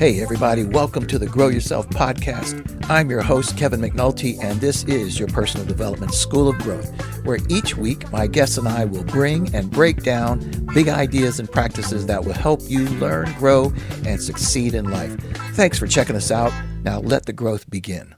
Hey, everybody, welcome to the Grow Yourself podcast. I'm your host, Kevin McNulty, and this is your personal development school of growth, where each week my guests and I will bring and break down big ideas and practices that will help you learn, grow, and succeed in life. Thanks for checking us out. Now let the growth begin.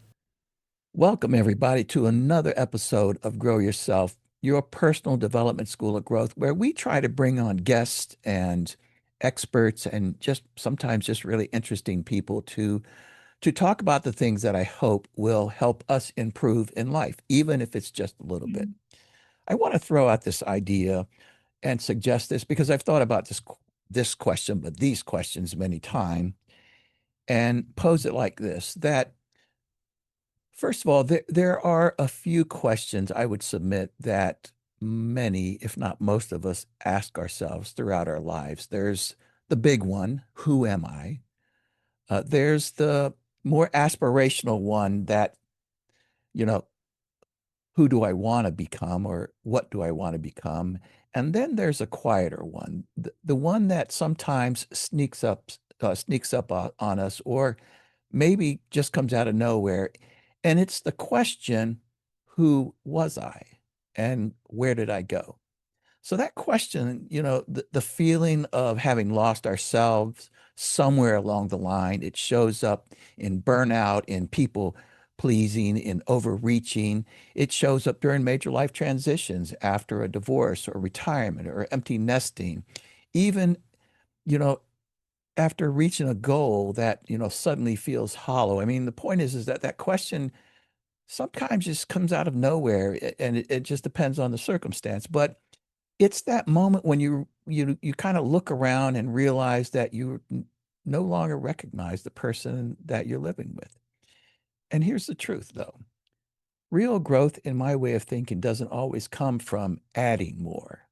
Welcome, everybody, to another episode of Grow Yourself, your personal development school of growth, where we try to bring on guests and experts and just sometimes just really interesting people to talk about the things that I hope will help us improve in life, even if it's just a little bit. I want to throw out this idea and suggest this because I've thought about this question, but these questions many times, and pose it like this: that first of all, there are a few questions I would submit that many, if not most of us, ask ourselves throughout our lives. There's the big one: who am I? There's the more aspirational one that, you know, who do I want to become or what do I want to become? And then there's a quieter one, the one that sometimes sneaks up on us, or maybe just comes out of nowhere. And it's the question, who was I and where did I go? So that question, the feeling of having lost ourselves somewhere along the line, it shows up in burnout, in people pleasing, in overreaching. It shows up during major life transitions after a divorce or retirement or empty nesting. Even, you know, after reaching a goal that, suddenly feels hollow. I mean, the point is that that question sometimes just comes out of nowhere and it just depends on the circumstance. But it's that moment when you kind of look around and realize that you no longer recognize the person that you're living with. And here's the truth, though. Real growth, in my way of thinking, doesn't always come from adding more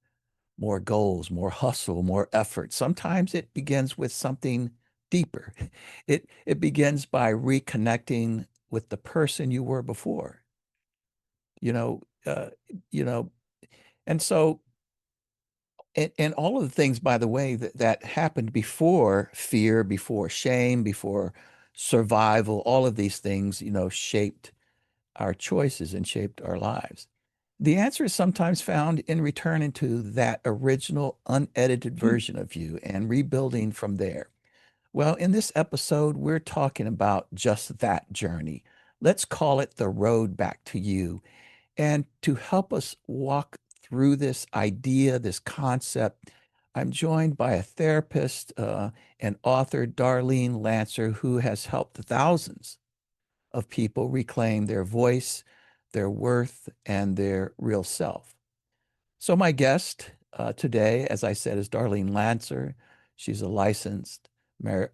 goals, more hustle, more effort. Sometimes it begins with something deeper. It begins by reconnecting with the person you were before. You know, uh, you know, and so and all of the things, by the way, that happened before fear, before shame, before survival, all of these things, shaped our choices and shaped our lives. The answer is sometimes found in returning to that original unedited version of you and rebuilding from there. Well, in this episode, we're talking about just that journey. Let's call it the road back to you. And to help us walk through this idea, this concept, I'm joined by a therapist and author, Darlene Lancer, who has helped thousands of people reclaim their voice, their worth, and their real self. So, my guest today, as I said, is Darlene Lancer. She's a licensed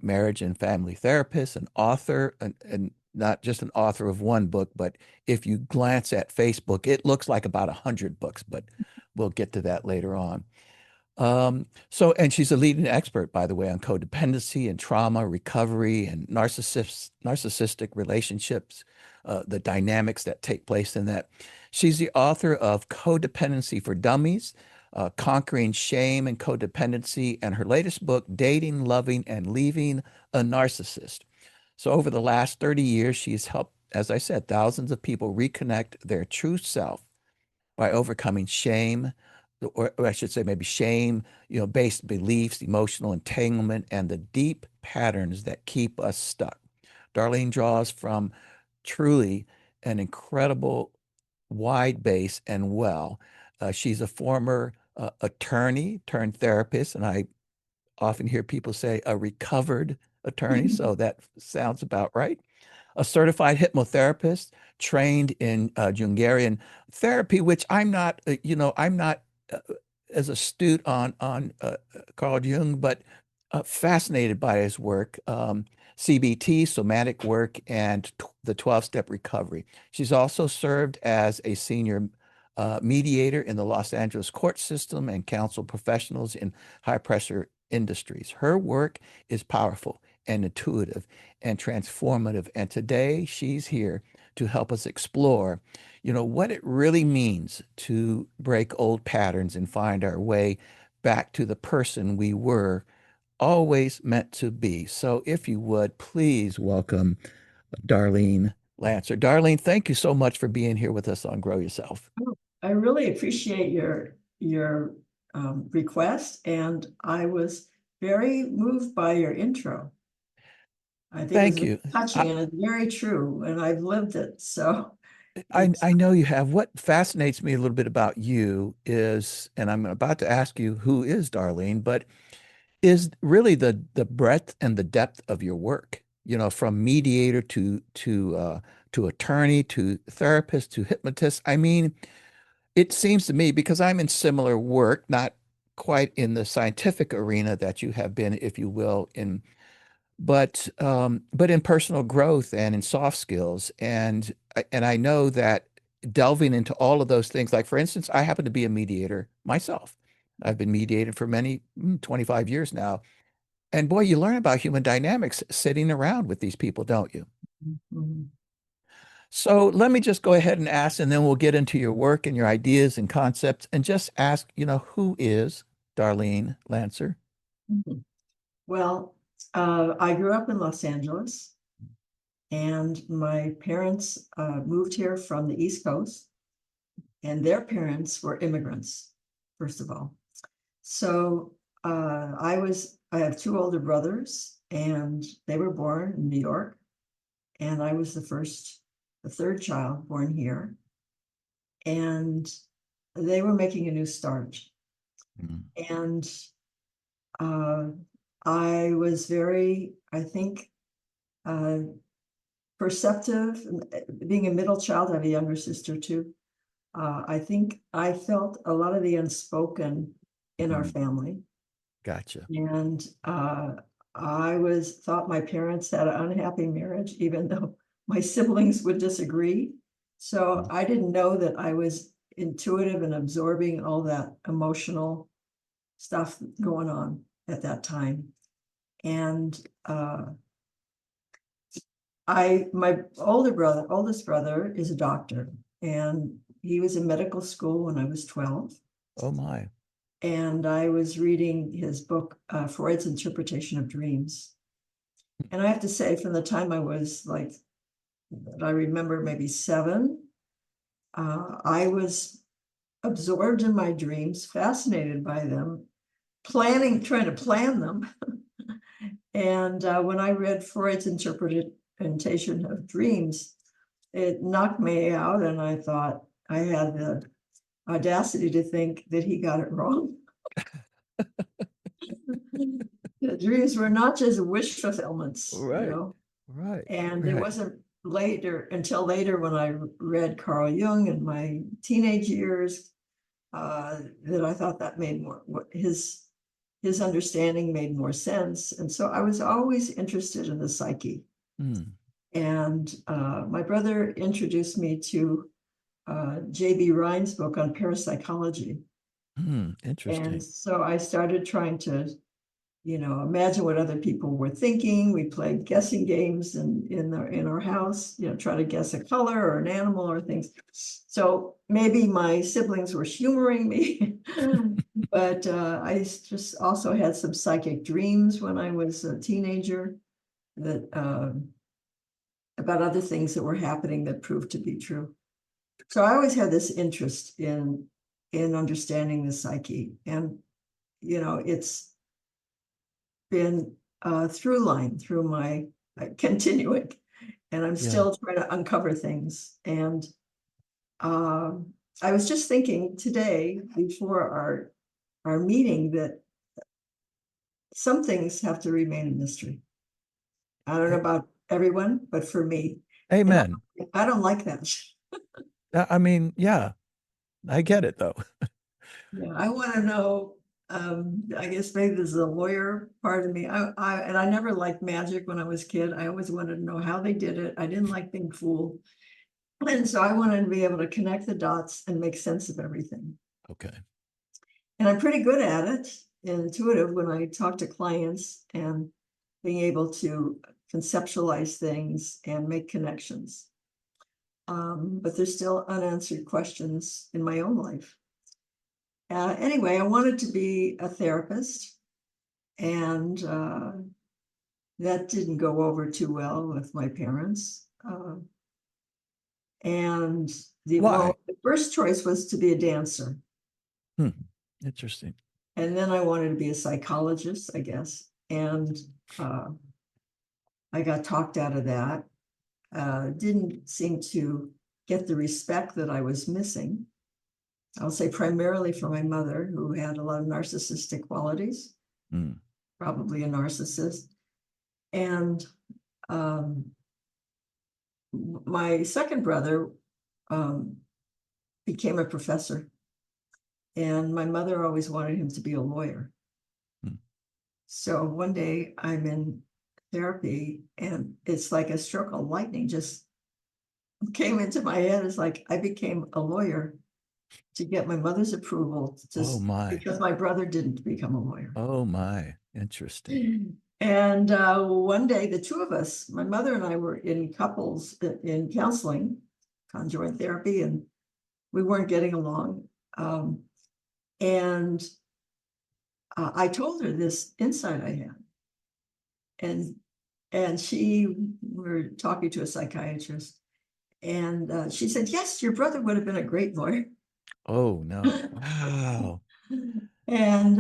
marriage and family therapist, an author, and not just an author of one book, but if you glance at Facebook, it looks like about 100 books, but we'll get to that later on. And she's a leading expert, by the way, on codependency and trauma recovery and narcissistic relationships, the dynamics that take place in that. She's the author of Codependency for Dummies, Conquering Shame and Codependency, and her latest book, Dating, Loving, and Leaving a Narcissist. So over the last 30 years, she's helped, as I said, thousands of people reconnect their true self by overcoming shame, or I should say maybe shame, based beliefs, emotional entanglement, and the deep patterns that keep us stuck. Darlene draws from truly an incredible wide base and well. She's a former attorney turned therapist, and I often hear people say a recovered attorney, so that sounds about right. A certified hypnotherapist trained in Jungian therapy, which I'm not uh, as astute on Carl Jung, but fascinated by his work, CBT, somatic work, and the 12-step recovery. She's also served as a senior mediator in the Los Angeles court system and counseled professionals in high pressure industries. Her work is powerful and intuitive and transformative. And today she's here to help us explore, what it really means to break old patterns and find our way back to the person we were always meant to be. So if you would, please welcome Darlene Lancer. Darlene, thank you so much for being here with us on Grow Yourself. I really appreciate your request, and I was very moved by your intro. I think it was Thank very you. touching and it's very true, and I've lived it. So it's I know you have. What fascinates me a little bit about you is, and I'm about to ask you who is Darlene, but is really the breadth and the depth of your work. You know, from mediator to attorney to therapist to hypnotist. I mean, it seems to me because I'm in similar work, not quite in the scientific arena that you have been, if you will, in but in personal growth and in soft skills. And I know that delving into all of those things, like for instance, I happen to be a mediator myself. I've been mediating for many 25 years now. And boy, you learn about human dynamics sitting around with these people, don't you? Mhm. So let me just go ahead and ask, and then we'll get into your work and your ideas and concepts and just ask, who is Darlene Lancer? Mhm. Well, I grew up in Los Angeles, and my parents moved here from the East Coast, and their parents were immigrants, first of all. So I have two older brothers, and they were born in New York, and I was the third child born here, and they were making a new start. Mm, And uh, I was very, I think, uh, perceptive. Being a middle child, I have a younger sister too. I think I felt a lot of the unspoken in our mm, family. gotcha. And I was thought my parents had an unhappy marriage, even though my siblings would disagree. So Mm, I didn't know that I was intuitive and absorbing all that emotional stuff going on at that time. And my oldest brother is a doctor, and he was in medical school when I was 12. oh my. And I was reading his book, Freud's Interpretation of Dreams. And I have to say, from the time I was like, I remember maybe 7, I was absorbed in my dreams, fascinated by them, trying to plan them. And when I read Freud's interpretation of dreams, it knocked me out. And I thought I had the audacity to think that he got it wrong. The dreams were not just wish fulfillments, Right, right, And it right. wasn't until later when I read Carl Jung in my teenage years, that I thought that made more, his understanding made more sense. And so I was always interested in the psyche. Mm, And my brother introduced me to J.B. Rhine's book on parapsychology. And interesting. so I started trying to, imagine what other people were thinking. We played guessing games in our house, try to guess a color or an animal or things. So maybe my siblings were humoring me, but I just also had some psychic dreams when I was a teenager that about other things that were happening that proved to be true. So I always had this interest in understanding the psyche, and it's been a through line through my continuing, and I'm Yeah. still trying to uncover things. And I was just thinking today before our meeting that some things have to remain a mystery. I don't know A- about everyone, but for me, and Amen. I don't like that. I mean, yeah, I get it though. Yeah, I want to know. I guess maybe this is a lawyer part of me. And I never liked magic when I was a kid. I always wanted to know how they did it. I didn't like being fooled. And so I wanted to be able to connect the dots and make sense of everything. Okay. And I'm pretty good at it, intuitive when I talk to clients and being able to conceptualize things and make connections. But there's still unanswered questions in my own life. Anyway, I wanted to be a therapist. And that didn't go over too well with my parents. And Why? the first choice was to be a dancer. Hmm. Interesting. And then I wanted to be a psychologist, I guess. And uh, I got talked out of that. Didn't seem to get the respect that I was missing. I'll say primarily from my mother, who had a lot of narcissistic qualities, Hmm. probably a narcissist. And my second brother um, became a professor, and my mother always wanted him to be a lawyer. Hmm. So one day I'm in therapy, and it's like a stroke of lightning just came into my head. It's like I became a lawyer to get my mother's approval, Oh just my. because my brother didn't become a lawyer. Oh my. Interesting. And one day, the two of us, my mother and I, were in couples in counseling, conjoint therapy, and we weren't getting along. And I told her this insight I had, and she were talking to a psychiatrist, and she said, "Yes, your brother would have been a great lawyer." Oh no. Wow. And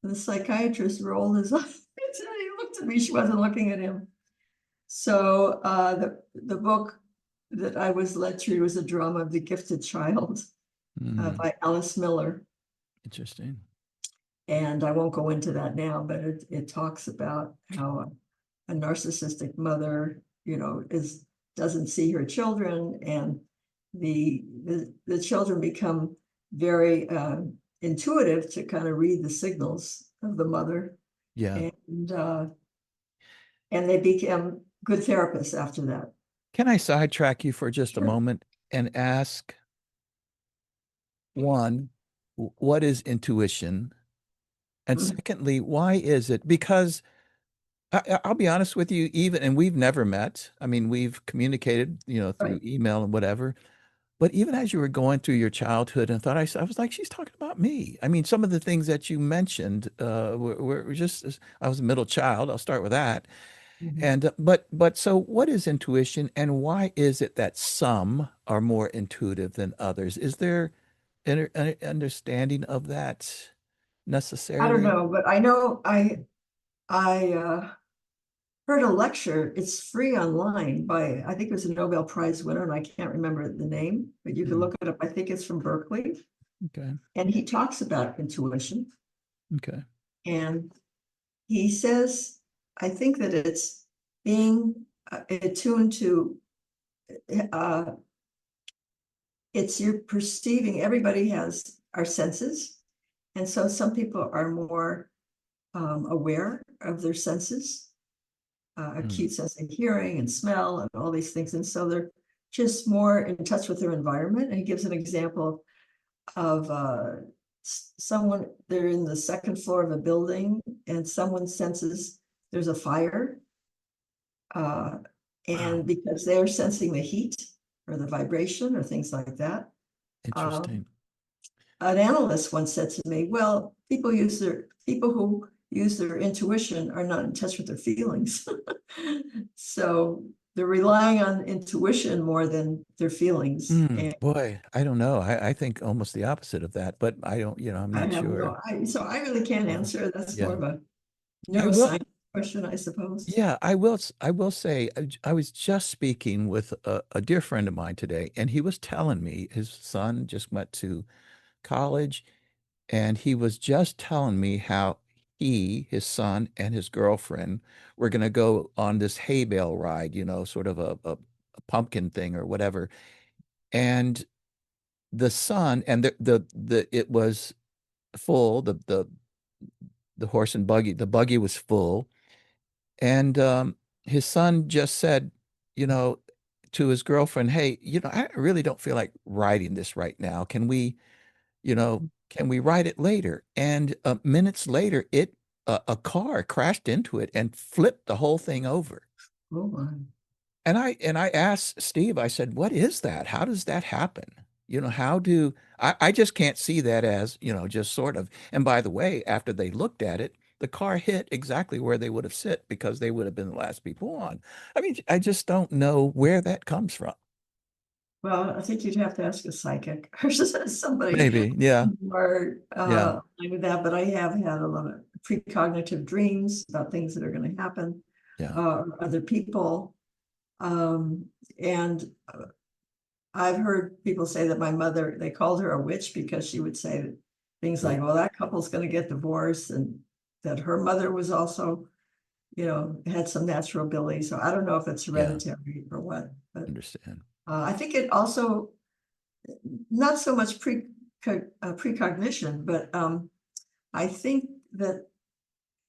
the psychiatrist rolled his eyes and he looked at me. She wasn't looking at him. So the book that I was led through was a drama of the gifted child Hmm. by Alice Miller. Interesting. And I won't go into that now, but it talks about how a narcissistic mother, doesn't see her children, and the children become very intuitive to kind of read the signals of the mother, Yeah. and they become good therapists after that. Can I sidetrack you for just a Sure. moment and ask one, what is intuition? And Mhm. secondly, why is it? Because I'll be honest with you, even, and we've never met. I mean, we've communicated, through Right. email and whatever. But even as you were going through your childhood and thought, I was like, she's talking about me. I mean, some of the things that you mentioned were just, I was a middle child. I'll start with that. Mhm. And, so what is intuition and why is it that some are more intuitive than others? Is there an understanding of that I don't necessarily? know, but I know I heard a lecture. It's free online by, I think it was a Nobel Prize winner, and I can't remember the name, but you can Hmm. look it up. I think it's from Berkeley. Okay. And he talks about intuition. Okay. And he says, I think that it's being attuned to, uh, it's you're perceiving, everybody has our senses. And so some people are more aware of their senses, Hmm. acute sense of hearing and smell and all these things. And so they're just more in touch with their environment. And he gives an example of someone, they're in the second floor of a building and someone senses there's a fire. Uh, Wow. and because they're sensing the heat or the vibration or things like that. Um, Interesting. an analyst once said to me, well, people who use their intuition are not in touch with their feelings. So they're relying on intuition more than their feelings. Mm, And boy, I don't know. I think almost the opposite of that, but I don't, I'm I not have sure. so I really can't Yeah. answer. That's more Yeah. of a I will, neuroscience question, I suppose. yeah, I will say, I was just speaking with a dear friend of mine today, and he was telling me his son just went to college, and he was just telling me how his son, and his girlfriend were going to go on this hay bale ride, sort of a pumpkin thing or whatever. And the son and it was full, the horse and buggy, the buggy was full. And his son just said, you know, to his girlfriend, hey, I really don't feel like riding this right now. Can we ride it later? And minutes later, a car crashed into it and flipped the whole thing over. Oh my. And I asked Steve, I said, what is that? How does that happen? I just can't see that as, just sort of. And by the way, after they looked at it, the car hit exactly where they would have sit because they would have been the last people on. I mean, I just don't know where that comes from. Well, I think you'd have to ask a psychic or somebody Maybe, yeah, more yeah, with that. But I have had a lot of precognitive dreams about things that are going to happen, yeah, other people, and I've heard people say that my mother, they called her a witch because she would say things like, well, that couple's going to get divorced, and that her mother was also, had some natural ability. So I don't know if it's yeah, hereditary or what, but understand. I think it also, not so much precognition, but I think that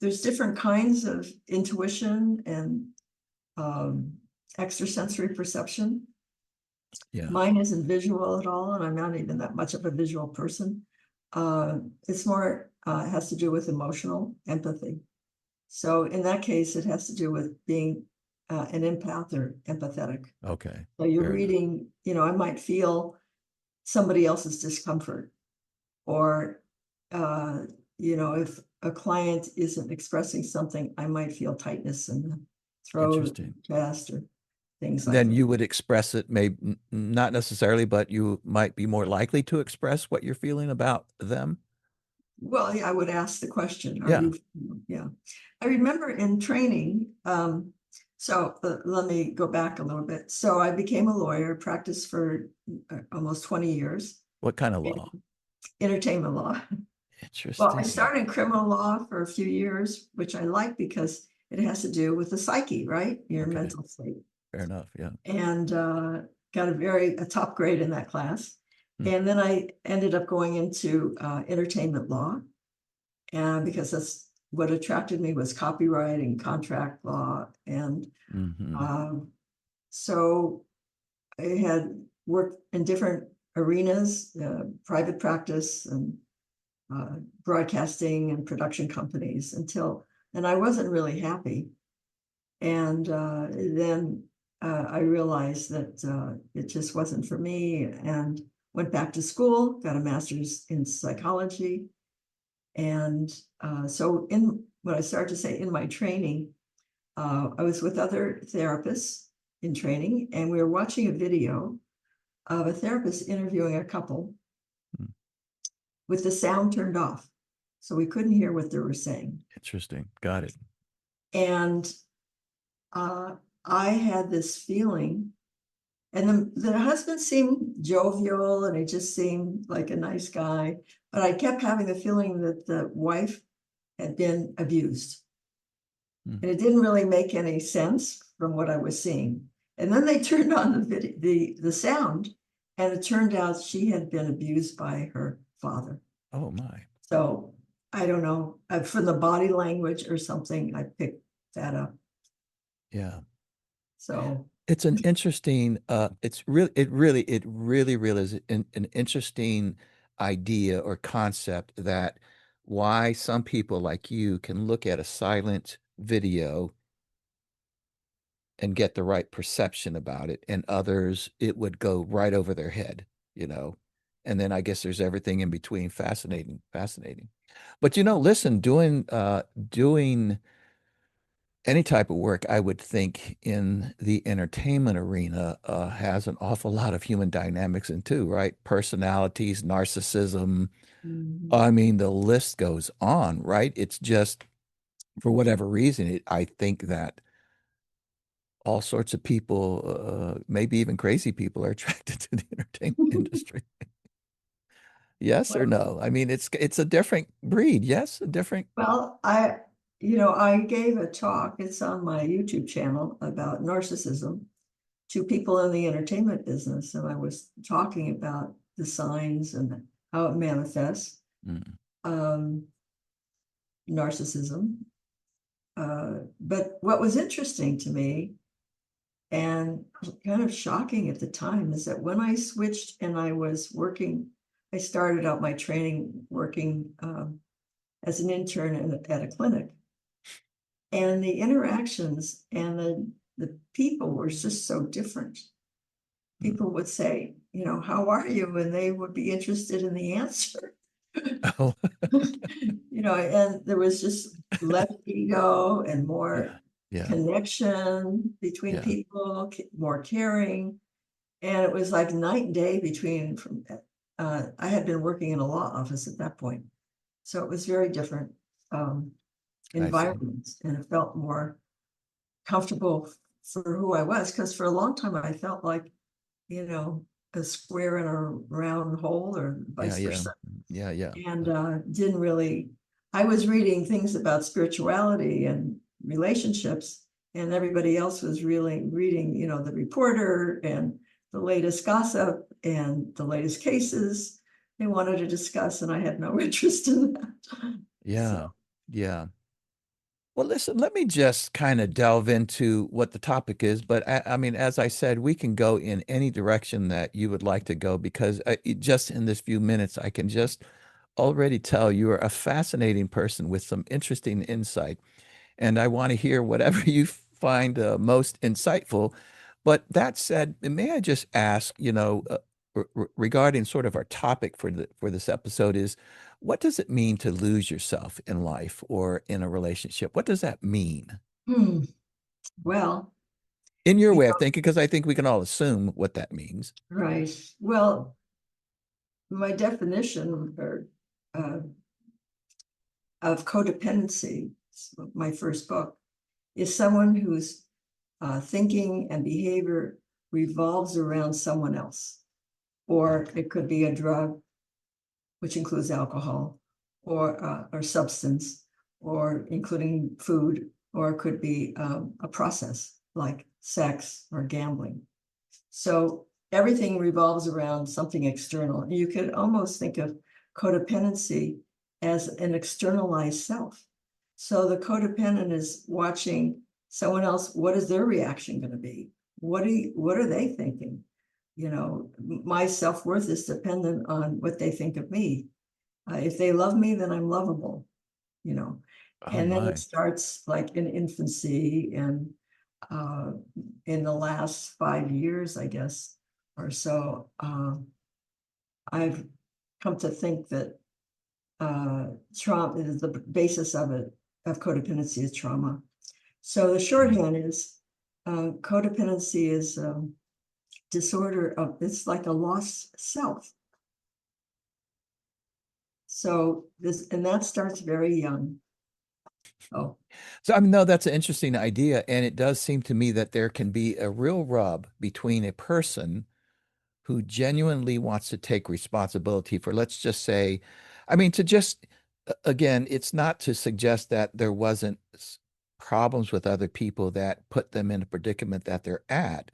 there's different kinds of intuition and um, extrasensory perception. Yeah, Mine isn't visual at all, and I'm not even that much of a visual person. It's more, has to do with emotional empathy. So in that case, it has to do with being an empath or empathetic. okay, So you're fair enough. reading, I might feel somebody else's discomfort, or, if a client isn't expressing something, I might feel tightness in the throat, Interesting. chest, or things like Then that. you would express it, maybe not necessarily, but you might be more likely to express what you're feeling about them. Well, yeah, I would ask the question, are Yeah. you, yeah. I remember in training, so let me go back a little bit. So I became a lawyer, practiced for almost 20 years What kind of in law? entertainment law. Well, I Interesting. started in criminal law for a few years, which I like because it has to do with the psyche, right? Your Okay, mental state. fair enough. Yeah. And got a top grade in that class. Hmm. And then I ended up going into entertainment law, and because that's what attracted me, was copyright and contract law. And Hmm. um, so I had worked in different arenas, private practice and broadcasting and production companies, and I wasn't really happy. And then I realized that it just wasn't for me, and went back to school, got a master's in psychology. And so in what I started to say in my training, I was with other therapists in training, and we were watching a video of a therapist interviewing a couple Hmm. with the sound turned off. So we couldn't hear what they were saying. Interesting. Got it. And I had this feeling, and the husband seemed jovial and he just seemed like a nice guy. But I kept having the feeling that the wife had been abused. Hmm. And it didn't really make any sense from what I was seeing. And then they turned on the video, the sound, and it turned out she had been abused by her father. Oh my. So I don't know, from the body language or something, I picked that up. Yeah. So It's an interesting, it really is an interesting idea or concept that why some people like you can look at a silent video and get the right perception about it, and others it would go right over their head, you know. And then I guess there's everything in between. Fascinating, fascinating. But listen, doing any type of work, I would think in the entertainment arena has an awful lot of human dynamics in too, right? Personalities, narcissism. mhm. I mean, the list goes on, right? It's just for whatever reason, I think that all sorts of people, maybe even crazy people, are attracted to the entertainment industry. Yes or Well, no? I mean, it's a different breed. Yes, a different. well, I gave a talk, it's on my YouTube channel, about narcissism to people in the entertainment business. And I was talking about the signs and how it manifests, Mm, um, narcissism. But what was interesting to me and kind of shocking at the time is that when I switched and I was working, I started out my training working as an intern at a clinic. And the interactions and the people were just so different. mm. People would say, how are you? And they would be interested in the answer. Oh, And there was just less ego and more yeah, yeah, connection between yeah. people, more caring. And it was like night and day I had been working in a law office at that point. So it was very different I see. environments, and it felt more comfortable for who I was. Because for a long time, I felt like, a square in a round hole, or Yeah, vice yeah, versa. yeah, yeah. And didn't really, I was reading things about spirituality and relationships, and everybody else was really reading, the reporter and the latest gossip and the latest cases they wanted to discuss, and I had no interest in that. So, Yeah, yeah. Well, listen, let me just kind of delve into what the topic is. But I mean, as I said, we can go in any direction that you would like to go because just in this few minutes, I can just already tell you are a fascinating person with some interesting insight. And I want to hear whatever you find most insightful. But that said, may I just ask, regarding sort of our topic for this episode is, what does it mean to lose yourself in life or in a relationship? What does that mean hmm, well, in your you way of thinking? Because I think we can all assume what that means. right. Well, my definition uh, of codependency, my first book, is someone whose thinking and behavior revolves around someone else. Or it could be a drug, which includes alcohol, or substance, or including food, or it could be a process like sex or gambling. So everything revolves around something external. You could almost think of codependency as an externalized self. So the codependent is watching someone else. What is their reaction going to be? What are they thinking? My self-worth is dependent on what they think of me. If they love me, then I'm lovable, you know. Oh And then it my. starts like in infancy, and uh, in the last 5 years, I guess, or so, I've come to think that trauma is the basis of codependency is trauma. So the shorthand is codependency is disorder of, it's like a lost self. So and that starts very young. Oh, So, I mean, no, that's an interesting idea. And it does seem to me that there can be a real rub between a person who genuinely wants to take responsibility for, let's just say, I mean, to just, again, it's not to suggest that there wasn't problems with other people that put them in a predicament that they're at.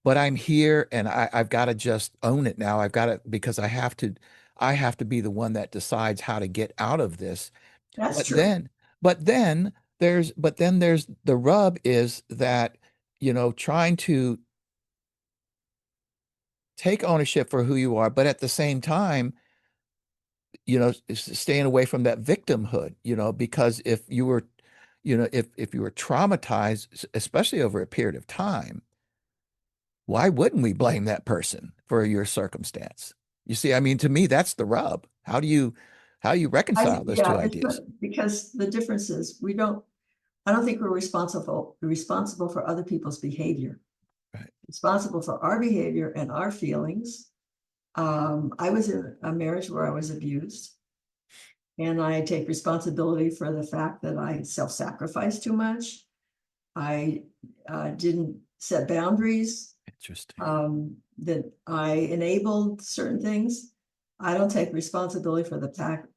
But I'm here and I've got to just own it now. I've got to, because I have to be the one that decides how to get out of this. that's But true. then, but then there's the rub is that, trying to take ownership for who you are, but at the same time, staying away from that victimhood, because if you were traumatized, especially over a period of time, why wouldn't we blame that person for your circumstance? You see, I mean, to me, that's the rub. How you reconcile those two Yeah, it's ideas? because the difference is I don't think we're responsible for other people's behavior. Right. Responsible for our behavior and our feelings. I was in a marriage where I was abused, and I take responsibility for the fact that I self-sacrificed too much. I didn't set boundaries, Interesting. that I enabled certain things. I don't take responsibility for the fact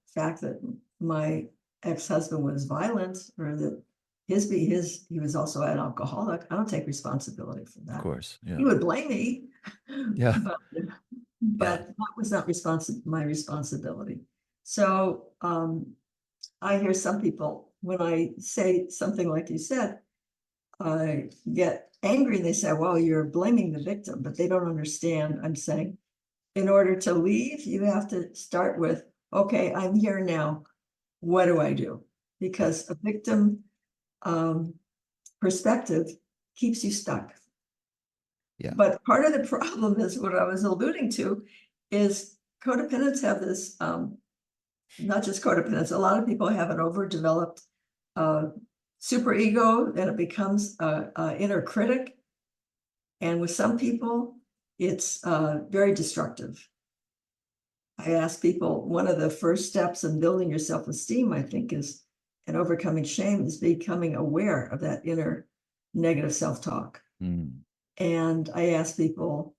that my ex-husband was violent, or that he was also an alcoholic. I don't take responsibility for Of that. course. He Yeah. would blame me, Yeah. but Yeah. that was not my responsibility. So I hear some people, when I say something like you said, get angry, and they say, well, you're blaming the victim, but they don't understand. I'm saying, in order to leave, you have to start with, okay, I'm here now. What do I do? Yeah. Because a victim um, perspective keeps you stuck. Yeah. But part of the problem is what I was alluding to is codependents have this not just codependence. A lot of people have an overdeveloped superego, and it becomes a inner critic. And with some people, it's very destructive. I ask people, one of the first steps in building your self-esteem, I think, is, and overcoming shame, is becoming aware of that inner negative self-talk. Mm. And I ask people,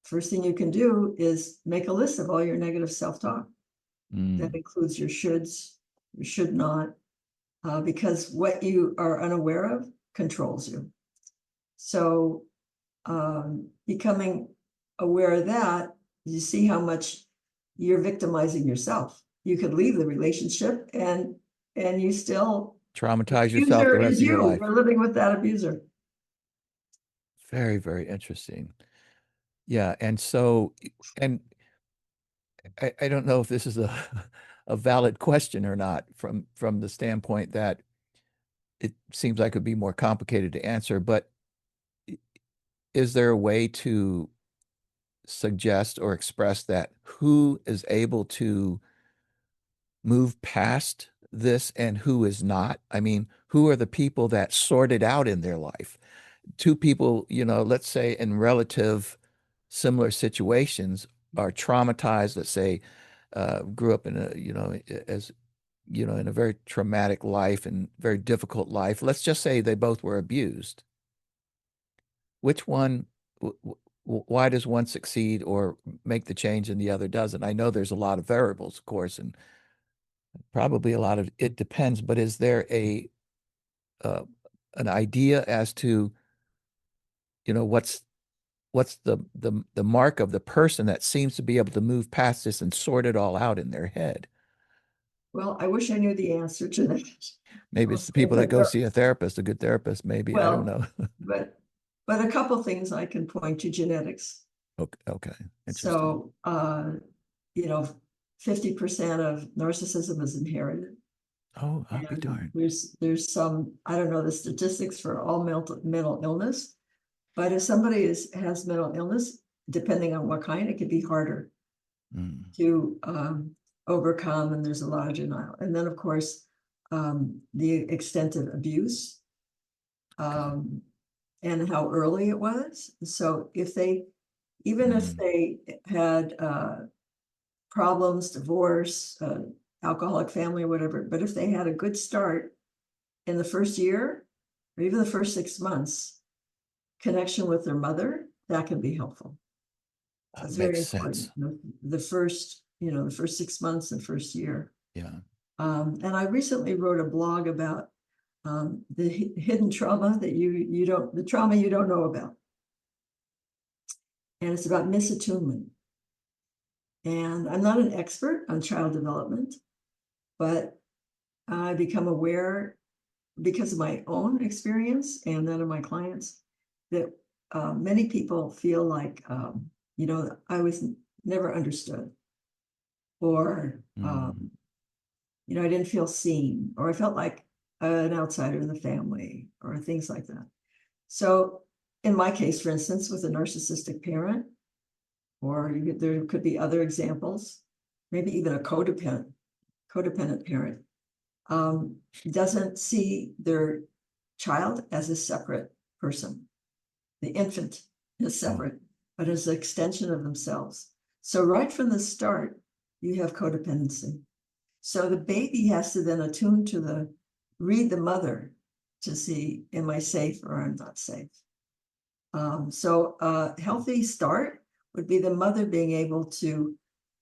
first thing you can do is make a list of all your negative self-talk. That includes your shoulds, your should not, because what you are unaware of controls you. So becoming aware of that, you see how much you're victimizing yourself. You could leave the relationship and you still, Traumatize yourself the abuser rest is of your you. life. You're living with that abuser. Very, very interesting. Yeah. And so, and I don't know if this is a valid question or not from the standpoint that it seems like it would be more complicated to answer, but is there a way to suggest or express that who is able to move past this and who is not? I mean, who are the people that sort it out in their life? Two people, let's say in relative similar situations are traumatized, let's say, grew up in in a very traumatic life and very difficult life. Let's just say they both were abused. Which one, why does one succeed or make the change and the other doesn't? I know there's a lot of variables, of course, and probably a lot of it depends, but is there uh, an idea as to, what's the mark of the person that seems to be able to move past this and sort it all out in their head? Well, I wish I knew the answer to that. Maybe it's the people that go see a therapist, a good therapist, maybe. I don't Well, know. but a couple things I can point to: genetics. Okay. Interesting. So 50% of narcissism is inherited. Oh, I'll be And darned. there's some, I don't know the statistics for all mental illness, but if somebody has mental illness, depending on what kind, it could be harder Mm. to overcome, and there's a lot of denial. And then, of course, the extent of abuse, and how early it was. So even if they had problems, divorce, alcoholic family, or whatever, but if they had a good start in the first year or even the first 6 months, connection with their mother, that can be helpful. So it's very Makes important. sense. The first 6 months and first year. Yeah. And I recently wrote a blog about the hidden trauma that the trauma you don't know about. And it's about misattunement. And I'm not an expert on child development, but I become aware because of my own experience and that of my clients that many people feel like, I was never understood, or, I didn't feel seen, or I felt like an outsider in the family, or things like that. So in my case, for instance, with a narcissistic parent, or there could be other examples, maybe even a codependent parent, doesn't see their child as a separate person. The infant is separate, but as an extension of themselves. So right from the start, you have codependency. So the baby has to then attune to read the mother to see, am I safe or I'm not safe? So a healthy start would be the mother being able to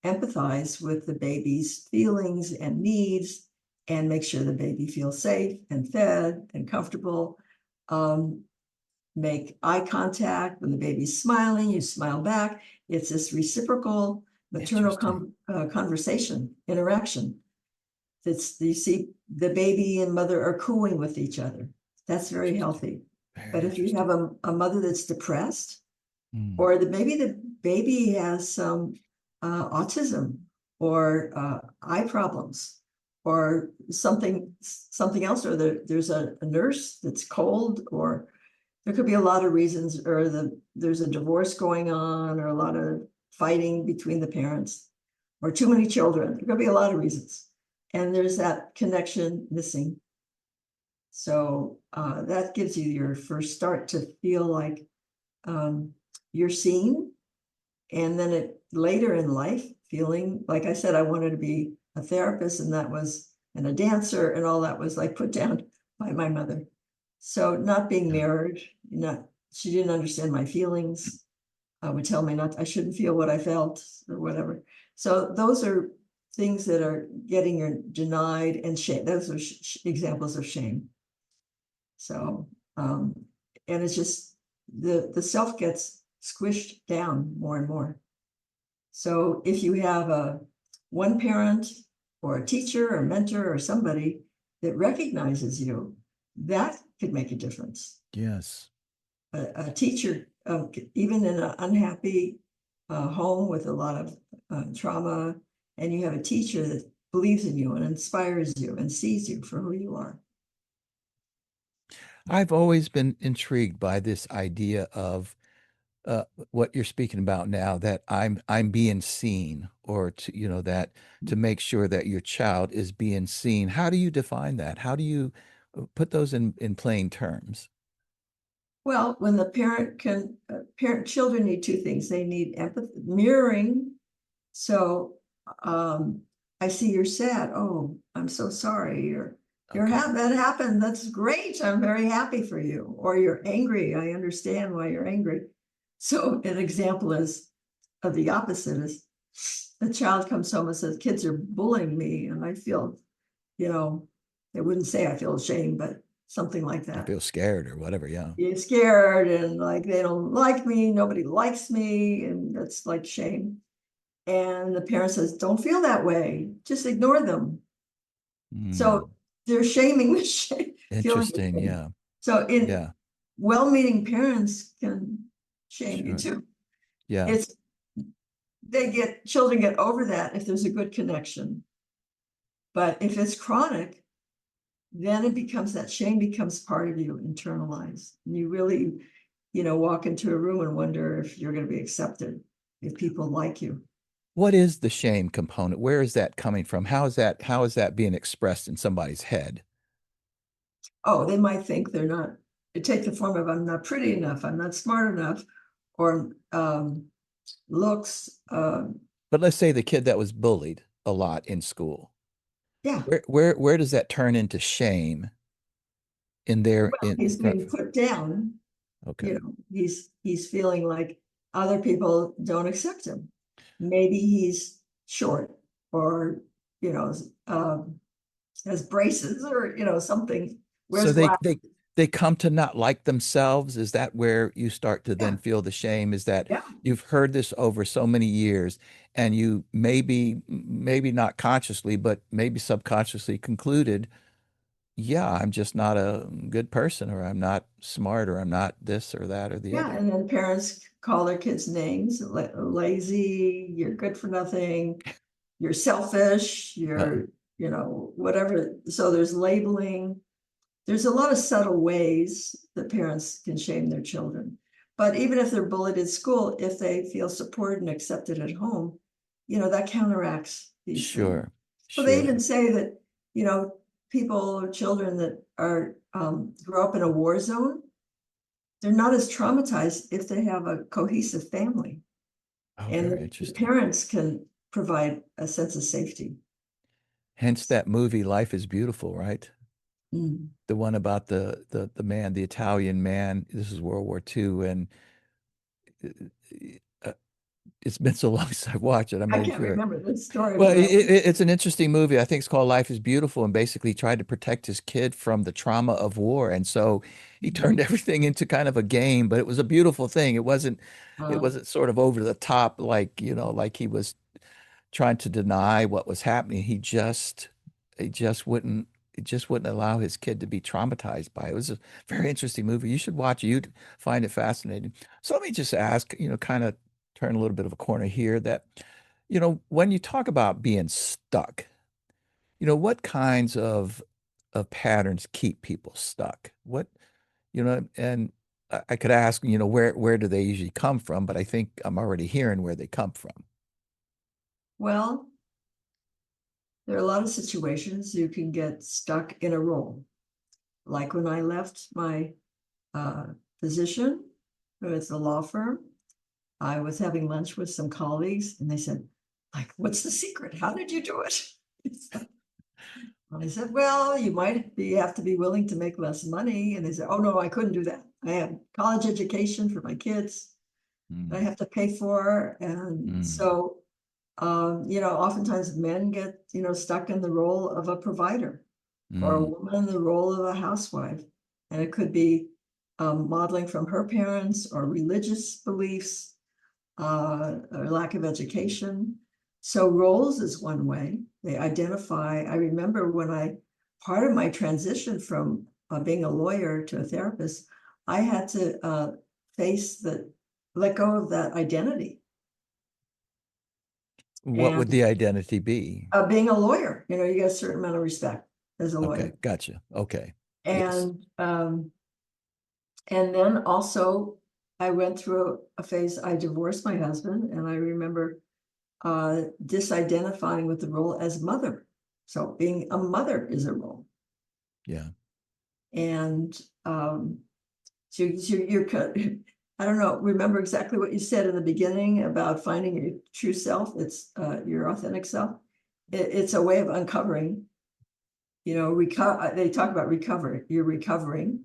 empathize with the baby's feelings and needs and make sure the baby feels safe and fed and comfortable. Make eye contact. When the baby's smiling, you smile back. It's this reciprocal maternal conversation, interaction. You see the baby and mother are cooing with each other. That's very healthy. But if you have a mother that's depressed, or maybe the baby has some autism or eye problems or something else, or there's a nurse that's cold, or there could be a lot of reasons, or there's a divorce going on, or a lot of fighting between the parents. or too many children. There could be a lot of reasons. And there's that connection missing. So that gives you your first start to feel like you're seen. And then it later in life, feeling, like I said, I wanted to be a therapist, and that was, and a dancer, and all that was like put down by my mother. So not being mirrored, she didn't understand my feelings. Would tell me I shouldn't feel what I felt or whatever. So those are things that are getting you denied, and shame. Those are examples of shame. So, and it's just the self gets squished down more and more. So if you have one parent or a teacher or mentor or somebody that recognizes you, that could make a difference. Yes. A teacher, even in an unhappy home with a lot of trauma, and you have a teacher that believes in you and inspires you and sees you for who you are. I've always been intrigued by this idea of what you're speaking about now, that I'm being seen, or that to make sure that your child is being seen. How do you define that? How do you put those in plain terms? Well, when the children need two things. They need empathy, mirroring. So I see you're sad. Oh, I'm so sorry. You're Okay. that happened. That's great. I'm very happy for you. Or you're angry. I understand why you're angry. So an example is of the opposite is a child comes home and says, kids are bullying me. And I feel, they wouldn't say I feel ashamed, but something like I that. feel scared or whatever. Yeah. You're scared and like they don't like me, nobody likes me, and that's like shame. And the parent says, don't feel that way, just ignore them. So they're shaming the feeling of Interesting. shame. Yeah. So in Yeah. well-meaning parents can shame you Sure. too. Yeah. It's children get over that if there's a good connection. But if it's chronic, then it becomes, that shame becomes part of you, internalized. And you really, walk into a room and wonder if you're going to be accepted, if people like you. What is the shame component? Where is that coming from? How is that being expressed in somebody's head? Oh, they might think they're not, it take the form of, I'm not pretty enough, I'm not smart enough, or looks. But let's say the kid that was bullied a lot in school. Yeah, Where does that turn into shame in their well, he's front? being put down. Okay. He's feeling like other people don't accept him. Maybe he's short, or has braces, or something, So wears they glasses. they they come to not like themselves. Is that where you start to Yeah, then feel the shame? Is that yeah, you've heard this over so many years, and you maybe not consciously, but maybe subconsciously concluded, yeah, I'm just not a good person, or I'm not smart, or I'm not this or that or the yeah. other. And then parents call their kids names, lazy, you're good for nothing, you're selfish, Uh, you're, whatever. So there's labeling. There's a lot of subtle ways that parents can shame their children. But even if they're bullied at school, if they feel supported and accepted at home, that counteracts these things. sure, So they sure. even say that, people or children that are grow up in a war zone, they're not as traumatized if they have a cohesive family. Oh, And very the interesting. parents can provide a sense of safety. Hence that movie Life is Beautiful, right? Mm. The one about the man, the Italian man. This is World War II, and uh, it's been so long since I've watched it. I'm I not even can't sure. remember the story, Well, but it's an interesting movie. I think it's called Life is Beautiful, and basically tried to protect his kid from the trauma of war. And so he turned everything into kind of a game, but it was a beautiful thing. It wasn't sort of over the top, like, like he was trying to deny what was happening. He just wouldn't allow his kid to be traumatized by it. It was a very interesting movie. You should watch it. You'd find it fascinating. So let me just ask, kind of turn a little bit of a corner here, that, when you talk about being stuck, what kinds of patterns keep people stuck? And I could ask, where do they usually come from? But I think I'm already hearing where they come from. well, There are a lot of situations you can get stuck in a role. Like when I left my position with the law firm, I was having lunch with some colleagues and they said, like, what's the secret? How did you do it? I said, well, you might have to be willing to make less money. And they said, oh, no, I couldn't do that. I have college education for my kids that I have to pay for. And so, oftentimes men get, stuck in the role of a provider or a woman in the role of a housewife. And it could be modeling from her parents or religious beliefs or lack of education. So roles is one way. They identify. I remember when part of my transition from being a lawyer to a therapist, I had to let go of that identity. What would the identity be? Being a lawyer, you get a certain amount of respect as a lawyer. Okay, gotcha. Okay. And and then also I went through a phase. I divorced my husband, and I remember disidentifying with the role as mother. So being a mother is a role. Yeah. And so you're I don't know, remember exactly what you said in the beginning about finding your true self. It's your authentic self. It's a way of uncovering, they talk about recovery. You're recovering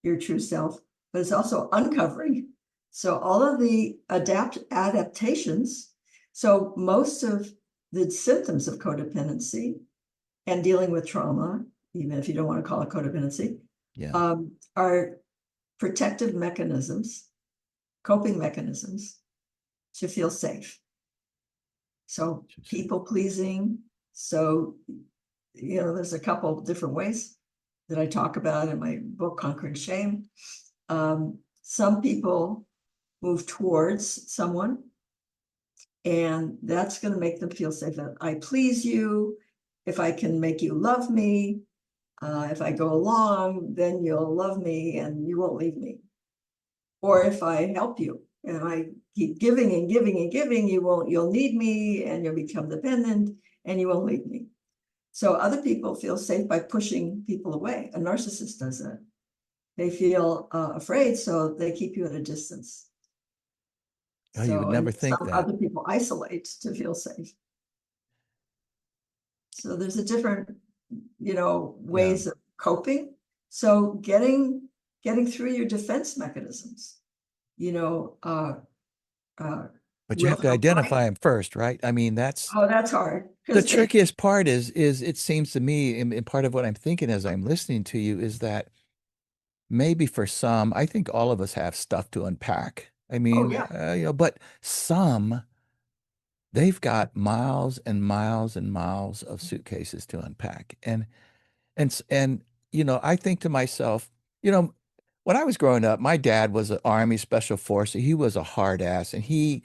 your true self, but it's also uncovering. So all of the adaptations. So most of the symptoms of codependency and dealing with trauma, even if you don't want to call it codependency, are protective mechanisms, coping mechanisms to feel safe. So people pleasing. So, there's a couple of different ways that I talk about in my book, Conquering Shame. Some people move towards someone, and that's going to make them feel safe. I please you. If I can make you love me, if I go along, then you'll love me and you won't leave me. Or if I help you and I keep giving and giving and giving, you'll need me and you'll become dependent and you won't leave me. So other people feel safe by pushing people away. A narcissist does that. They feel afraid, so they keep you at a distance. Oh, you would never think that. Other people isolate to feel safe. So there's a different, ways of coping. So getting through your defense mechanisms, but you have to identify them first, right? I mean, that's hard. The trickiest part is it seems to me, and part of what I'm thinking as I'm listening to you is that maybe for some, I think all of us have stuff to unpack. I mean, but some, they've got miles and miles and miles of suitcases to unpack. And I think to myself, when I was growing up, my dad was an Army Special Force. He was a hard ass, and he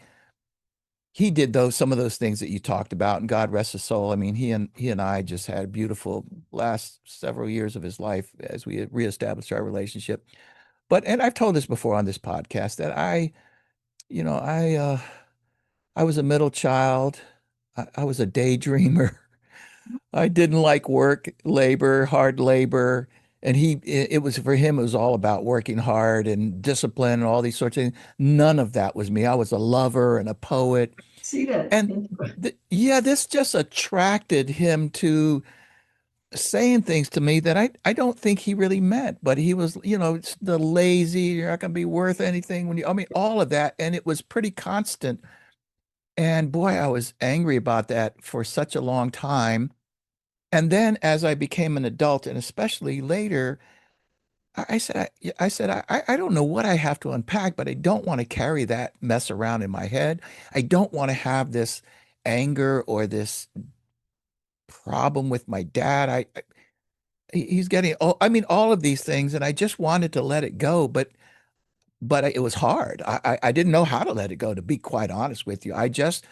did some of those things that you talked about, and God rest his soul. I mean, he and I just had a beautiful last several years of his life as we reestablished our relationship. And I've told this before on this podcast that I was a middle child. I was a daydreamer. I didn't like hard labor. And it was for him, it was all about working hard and discipline and all these sorts of things. None of that was me. I was a lover and a poet. See that? And this just attracted him to saying things to me that I don't think he really meant, but he was, it's the lazy, you're not going to be worth anything all of that. And it was pretty constant. And boy, I was angry about that for such a long time. And then as I became an adult, and especially later, I don't know what I have to unpack, but I don't want to carry that mess around in my head. I don't want to have this anger or this problem with my dad. He's getting, all of these things, and I just wanted to let it go, but it was hard. I didn't know how to let it go, to be quite honest with you. I just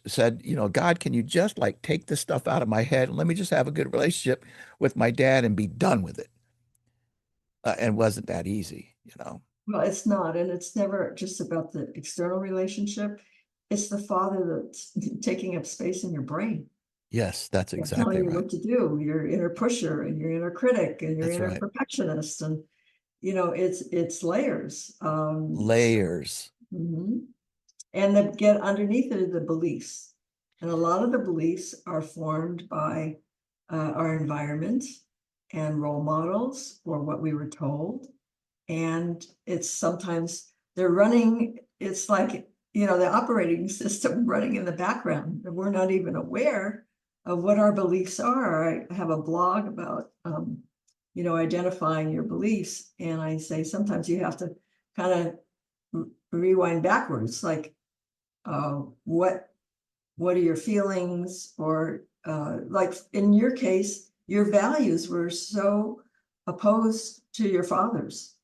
said, God, can you just like take this stuff out of my head and let me just have a good relationship with my dad and be done with it. And wasn't that easy. Well, it's not, and it's never just about the external relationship. It's the father that's taking up space in your brain. Yes, that's They're exactly telling you right. what to do, your inner pusher and your inner critic and your That's inner right. perfectionist. And, it's layers. Layers. Mhm. And that get underneath it are the beliefs. And a lot of the beliefs are formed by our environment and role models or what we were told. And it's sometimes they're running, it's like, the operating system running in the background, and we're not even aware of what our beliefs are. I have a blog about, identifying your beliefs. And I say sometimes you have to kind of rewind backwards, like, what are your feelings, or like in your case, your values were so opposed to your father's.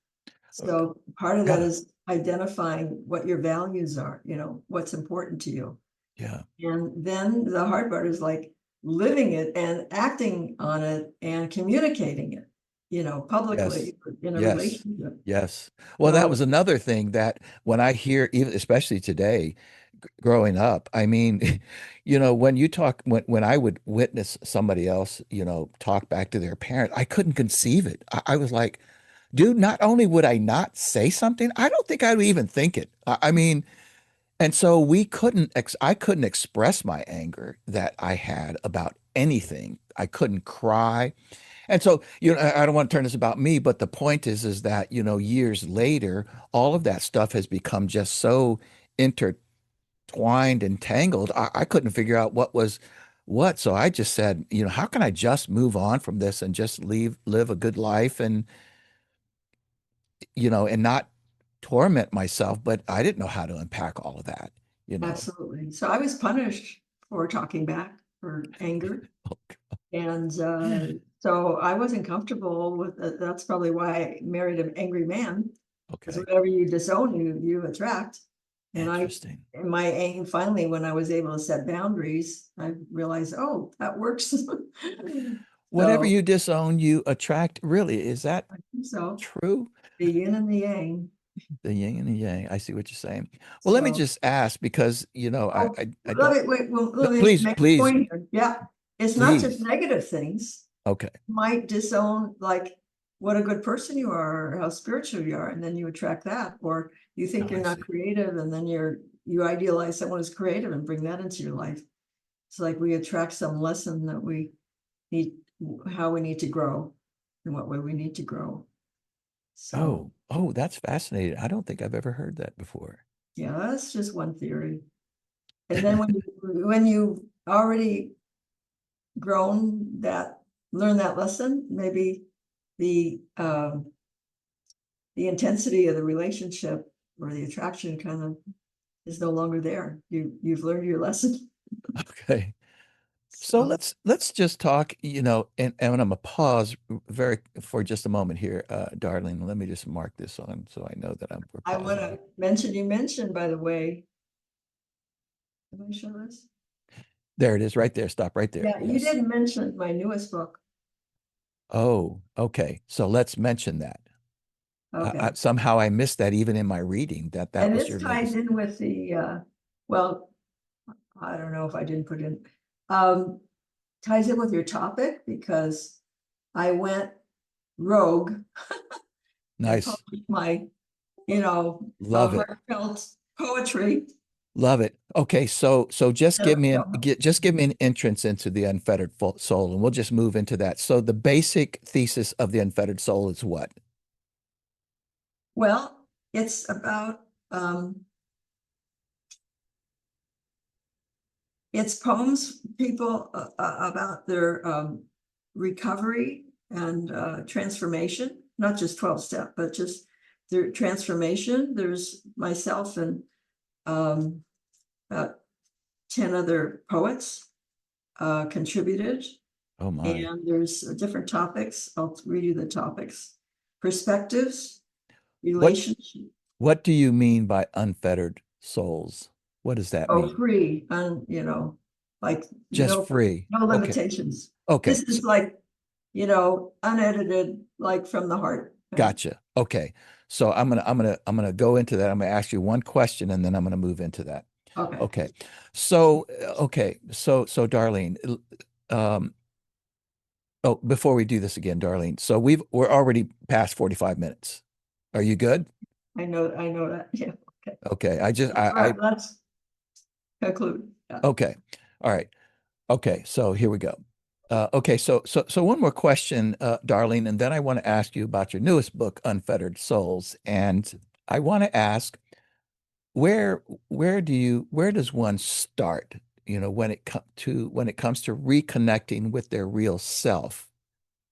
So part of that Yeah. is identifying what your values are, what's important to you. Yeah. And then the hard part is like living it and acting on it and communicating it, Yes. publicly in a Yes. relationship. Yes. Well, that So was another thing that when I hear, even especially today, growing up, I mean, when I would witness somebody else, talk back to their parent, I couldn't conceive it. I was like, dude, not only would I not say something, I don't think I would even think it. I mean, and so I couldn't express my anger that I had about anything. I couldn't cry. And so, I don't want to turn this about me, but the point is that, years later, all of that stuff has become just so intertwined and tangled. I couldn't figure out what was what. So I just said, how can I just move on from this and just live a good life and not torment myself? But I didn't know how to unpack all of that, you know. absolutely. So I was punished for talking back, for anger. And so I wasn't comfortable with it. That's probably why I married an angry man, because Okay. whatever you disown, you attract. And Interesting. my aim, finally, when I was able to set boundaries, I realized, oh, that works. Whatever So, you disown, you attract. Really, is that so true? the yin and the yang. The yin and the yang. I see what you're saying. Well, let me So, just ask because, oh, I let don't. me wait. Well, No, let me please, make a please, point here. Yeah, it's not just please. negative things. Okay. Might disown like what a good person you are or how spiritual you are, and then you attract that. Or you Oh, think you're I not see. creative, and then you idealize someone who's creative and bring that into your life. It's like we attract some lesson that we need, how we need to grow, in what way we need to grow. So Oh, that's fascinating. I don't think I've ever heard that before. yeah, that's just one theory. And then when you already grown that, learn that lesson, maybe the the intensity of the relationship or the attraction kind of is no longer there. You've learned your lesson. Okay. So So let's just talk, and I'm gonna pause very for just a moment here, Darlene. Let me just mark this on so I know that we're I want pausing. to mention, you mentioned, by the way, can I show this? There it is, right there. Stop right there. Yeah, you Yes. didn't mention my newest book. Oh, okay. So let's mention that. Okay. Somehow I missed that even in my reading that And was this your ties latest. in with the, well, I don't know if I didn't put in, um, ties in with your topic, because I went rogue and Nice. published my, Love it. heartfelt poetry. Love it. Okay, so just give me an entrance into the unfettered soul, and we'll just move into that. So the basic thesis of the unfettered soul is what? Well, it's about, um, it's poems, people, about their, recovery and, transformation, not just 12-step, but just their transformation. There's myself and, about 10 other poets, contributed, Oh my. and there's different topics. I'll read you the topics: perspectives, What relationship, what do you mean by unfettered souls? What does that oh, mean? free, and like Just no free. no Okay. limitations. This Okay. is like, unedited, like from the heart. Gotcha. Okay. So I'm gonna go into that. I'm gonna ask you one question and then I'm gonna move into that. Okay. Okay. So, so Darlene, um, oh, before we do this again, Darlene, so we're already past 45 minutes. Are you good? I know that. Yeah. Okay. Okay. All right, let's conclude. Yeah. Okay. All right. Okay. So here we go. Okay. So one more question, Darlene, and then I want to ask you about your newest book, Unfettered Souls. And I want to ask, where where does one start, when it comes to reconnecting with their real self?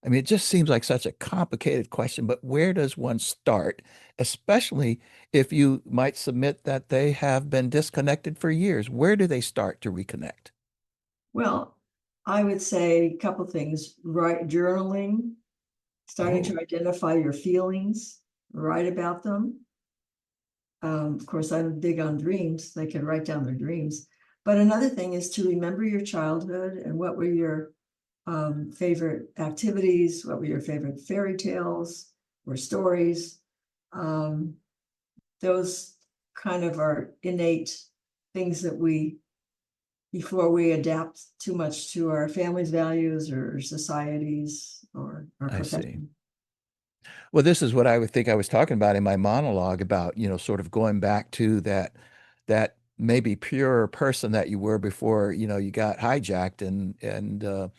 I mean, it just seems like such a complicated question, but where does one start, especially if you might submit that they have been disconnected for years? Where do they start to reconnect? Well, I would say a couple things, right? Journaling, starting to Oh, identify your feelings, write about them. Of course, I'm big on dreams. They can write down their dreams. But another thing is to remember your childhood and what were your favorite activities, what were your favorite fairy tales or stories. Um, those kind of are innate things that before we adapt too much to our family's values or societies or our I see. profession. Well, this is what I would think I was talking about in my monologue about, sort of going back to that maybe pure person that you were before, you got hijacked and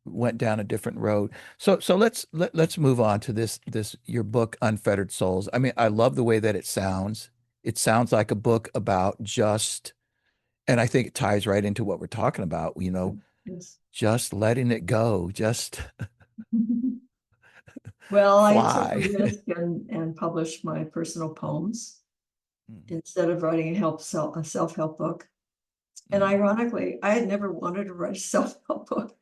went down a different road. So let's move on to this your book, Unfettered Souls. I mean, I love the way that it sounds. It sounds like a book about just, and I think it ties right into what we're talking about, Yes. just letting it go, just Well, I took a fly. risk and published my personal poems Mm, instead of writing a self-help book. And mm. ironically, I had never wanted to write a self-help book.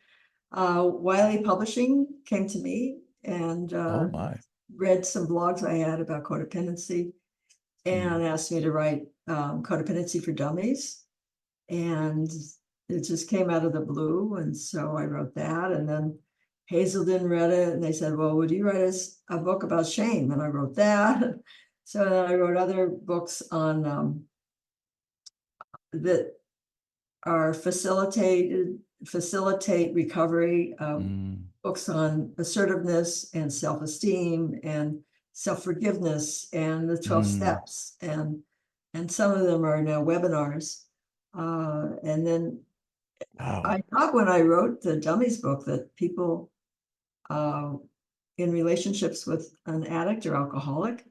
Wiley Publishing came to me and Oh my. read some blogs I had about codependency Mm, and asked me to write Codependency for Dummies. And it just came out of the blue. And so I wrote that. And then Hazelden read it and they said, well, would you write us a book about shame? And I wrote that. So then I wrote other books on that are facilitate recovery, mm, books on assertiveness and self-esteem and self-forgiveness and the 12 mm. steps. And some of them are now webinars. And then Wow. I thought when I wrote the dummies book that people uh, in relationships with an addict or alcoholic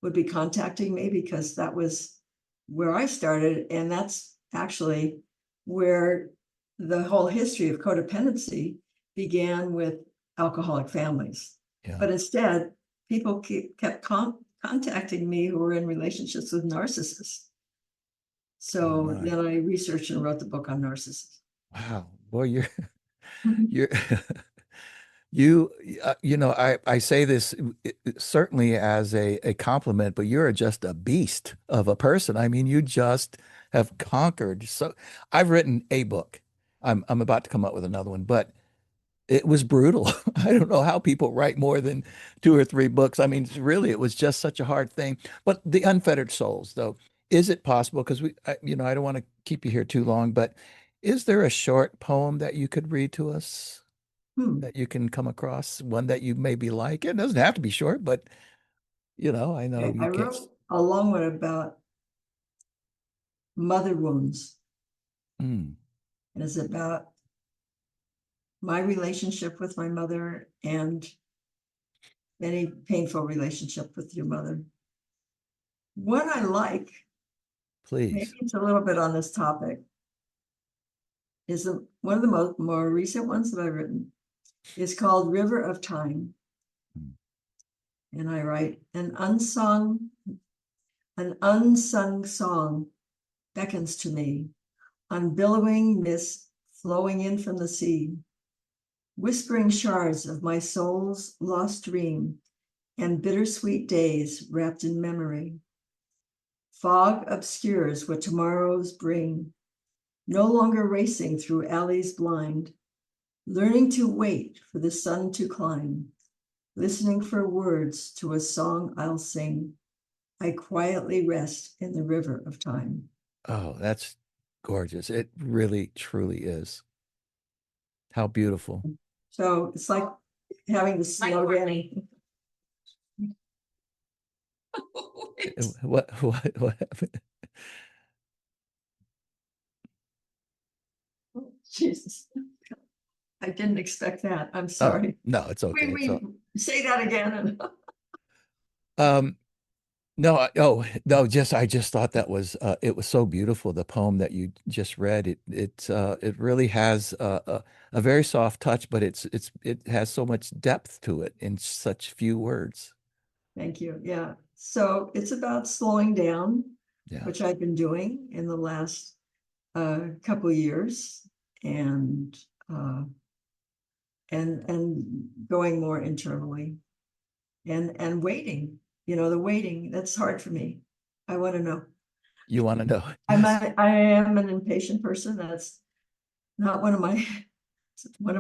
would be contacting me because that was where I started. And that's actually where the whole history of codependency began with alcoholic families. Yeah. But instead, people kept contacting me who were in relationships with narcissists. Oh So my. then I researched and wrote the book on narcissism. Wow. Boy, you're I say this certainly as a compliment, but you're just a beast of a person. I mean, you just have conquered. So I've written a book. I'm about to come up with another one, but it was brutal. I don't know how people write more than two or three books. I mean, really, it was just such a hard thing. But the Unfettered Souls, though, is it possible? Because I don't want to keep you here too long, but is there a short poem that you could read to us Hmm. that you can come across? One that you maybe like? It doesn't have to be short, but I know Okay, I you can't. wrote a long one about mother wounds. Mm, And it's about my relationship with my mother and any painful relationship with your mother. One I like, maybe please. it's a little bit on this topic, is one of the more recent ones that I've written. Is called River of Time. Mm, And I write an unsung song beckons to me on billowing mist flowing in from the sea, whispering shards of my soul's lost dream and bittersweet days wrapped in memory. Fog obscures what tomorrows bring, no longer racing through alleys blind, learning to wait for the sun to climb, listening for words to a song I'll sing. I quietly rest in the river of time. Oh, that's gorgeous. It really, truly is. How beautiful. So it's like having to slow down. What happened? Jesus, I didn't expect that. I'm Oh, sorry. no, it's okay. It's We all, say that again. And um, no, oh, no, I just thought that was, it was so beautiful. The poem that you just read, it really has a very soft touch, but it has so much depth to it in such few words. thank you. Yeah. So it's about slowing down, Yeah. which I've been doing in the last couple of years, and uh, and going more internally, and waiting. You know, the waiting, that's hard for me. I want to know. You want to know? I am an impatient person. That's not one of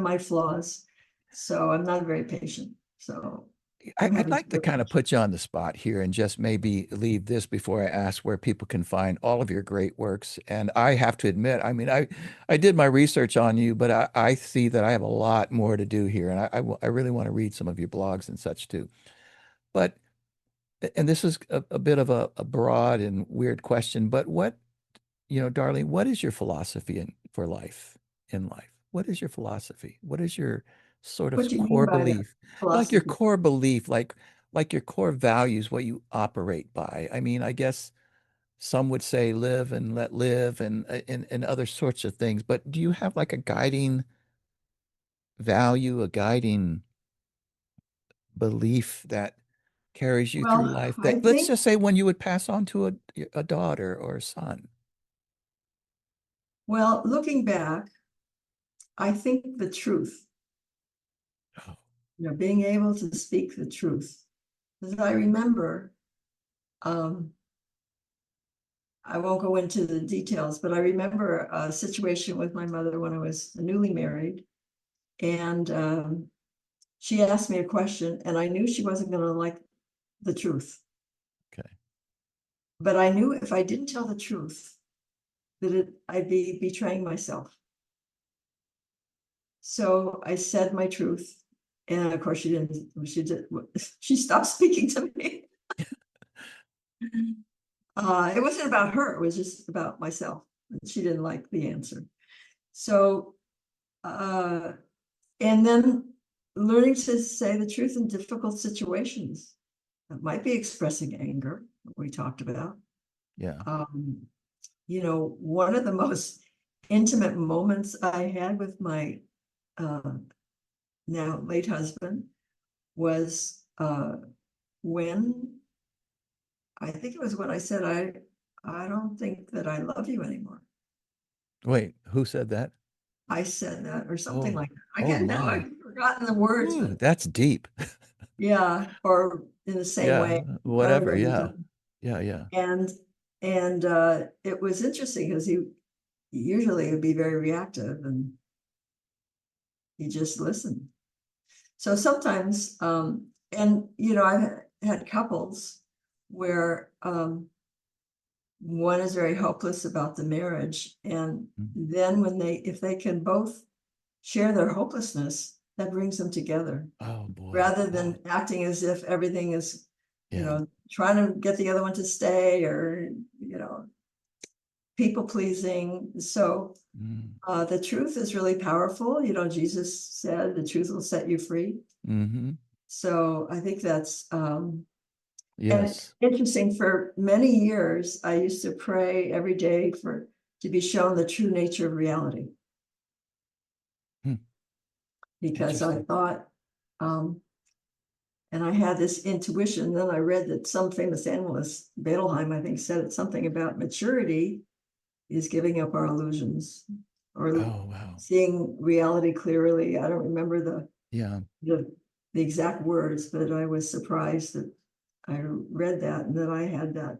my flaws. So I'm not very patient. So I'm I'd having to like to work. kind of put you on the spot here and just maybe leave this before I ask where people can find all of your great works. And I have to admit, I mean, I did my research on you, but I see that I have a lot more to do here. And I really want to read some of your blogs and such too. But, and this is a bit of a broad and weird question, but Darlene, what is your philosophy for life, in life? What is your philosophy? What is your sort What of do you mean core by that belief? Like your philosophy? core belief, like your core values, what you operate by. I mean, I guess some would say live and let live and other sorts of things, but do you have like a guiding value, a guiding belief that carries you through Well, life I that, let's think, just say, when you would pass on to a daughter or a son? well, looking back, I think the truth, Oh, being able to speak the truth. Because I remember, um, I won't go into the details, but I remember a situation with my mother when I was newly married. And she asked me a question, and I knew she wasn't going to like the truth. okay. But I knew if I didn't tell the truth, I'd be betraying myself. So I said my truth. And of course, she didn't, she stopped speaking to me. It wasn't about her, it was just about myself. She didn't like the answer. So, uh, and then learning to say the truth in difficult situations. That might be expressing anger, we talked about. Yeah. Um, one of the most intimate moments I had with my uh, now late husband was when I think it was when I said, I don't think that I love you anymore. Wait, who said that? I said that or something Oh, like that. I oh can't now, my. I've forgotten the words, Ooh, but that's deep. yeah, or in the same Yeah, way. I don't whatever. remember Yeah. exactly. Yeah, yeah. And it was interesting because he usually would be very reactive and he just listened. So sometimes, and I've had couples where one is very hopeless about the marriage, and Mm. then if they can both share their hopelessness, that brings them together Oh boy. rather Oh, than acting as if everything is, yeah. trying to get the other one to stay, or people pleasing. So Mm. the truth is really powerful. Jesus said the truth will set you free. Mm-hmm. So I think that's and Yes. interesting. For many years, I used to pray every day to be shown the true nature of reality, Hmm. because I Interesting. thought, and I had this intuition. Then I read that some famous analyst, Bedelheim, I think, said it something about maturity is giving up our illusions or Oh, wow. seeing reality clearly. I don't remember Yeah. the, the exact words, but I was surprised that I read that and that I had that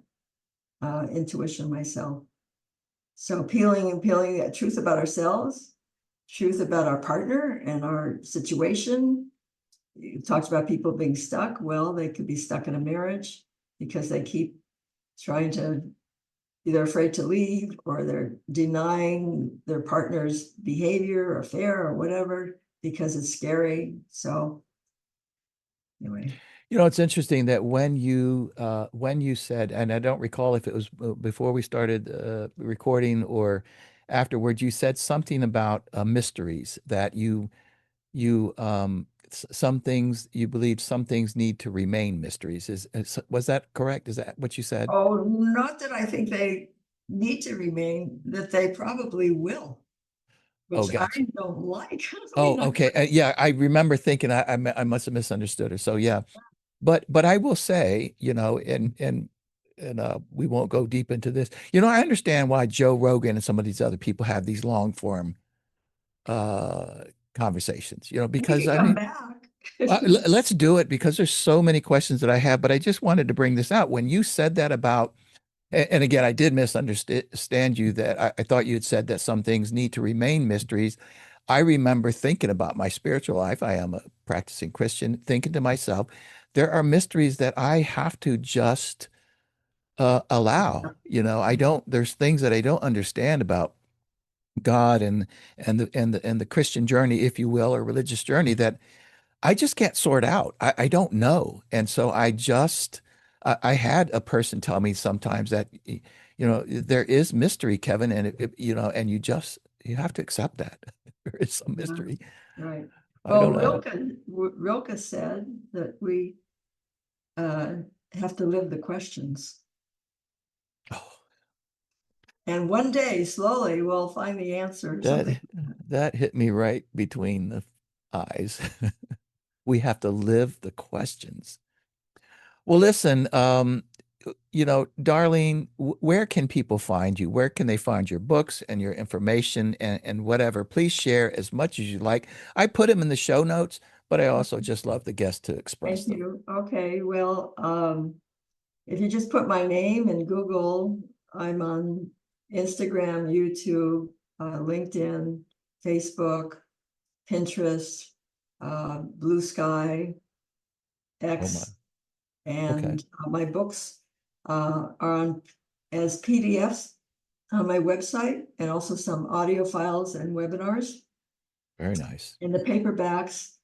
intuition myself. So peeling that truth about ourselves, truth about our partner and our situation. You talked about people being stuck. Well, they could be stuck in a marriage because they keep trying to either afraid to leave or they're denying their partner's behavior or affair or whatever because it's scary. So anyway. It's interesting that when you said, and I don't recall if it was before we started recording or afterwards, you said something about mysteries that some things you believe some things need to remain mysteries. Was that correct? Is that what you said? Oh, not that I think they need to remain, that they probably will, Oh, which I gotcha. don't like. I Oh, mean, okay. Yeah, I remember thinking I must have misunderstood her. So yeah, but I will say, and we won't go deep into this. I understand why Joe Rogan and some of these other people have these long form uh conversations. we Because could I come mean, back. let's do it because there's so many questions that I have. But I just wanted to bring this out when you said that about. And again, I did misunderstand you that I thought you had said that some things need to remain mysteries. I remember thinking about my spiritual life. I am a practicing Christian, thinking to myself, there are mysteries that I have to just allow. There's things that I don't understand about God and the Christian journey, if you will, or religious journey that I just can't sort out. I don't know. And so I had a person tell me sometimes that, there is mystery, Kevin, and and you have to accept that. There is some Yeah, mystery. right. I Well, don't know. Rilke said that we uh, have to live the questions. Oh, And one day, slowly, we'll find the answer or that something. that hit me right between the eyes. We have to live the questions. Well, listen, Darlene, where can people find you? Where can they find your books and your information and whatever? Please share as much as you like. I put them in the show notes, but I also just love the guests to express Thank them. you. Okay, well, if you just put my name in Google, I'm on Instagram, YouTube, LinkedIn, Facebook, Pinterest, Blue Sky, Oh my. X, Okay. and my books are on as PDFs on my website, and also some audio files and webinars. Very nice. And the paperbacks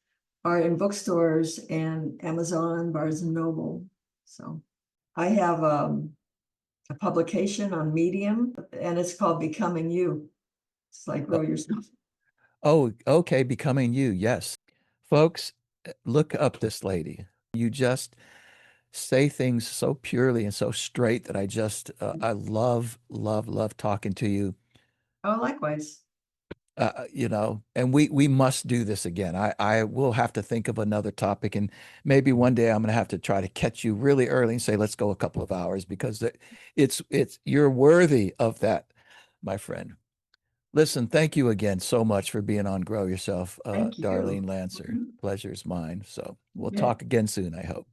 are in bookstores and Amazon, Barnes and Noble. So I have a publication on Medium, and it's called Becoming You. It's like Uh, grow yourself. oh, okay. Becoming you. Yes. Folks, look up this lady. You just say things so purely and so straight that I love, love, love talking to you. Oh, likewise. And we must do this again. I will have to think of another topic, and maybe one day I'm going to have to try to catch you really early and say, let's go a couple of hours because you're worthy of that, my friend. Listen, thank you again so much for being on Grow Yourself, Thank you. Darlene Lancer. Mhm. Pleasure is mine. So we'll Okay. talk again soon, I hope.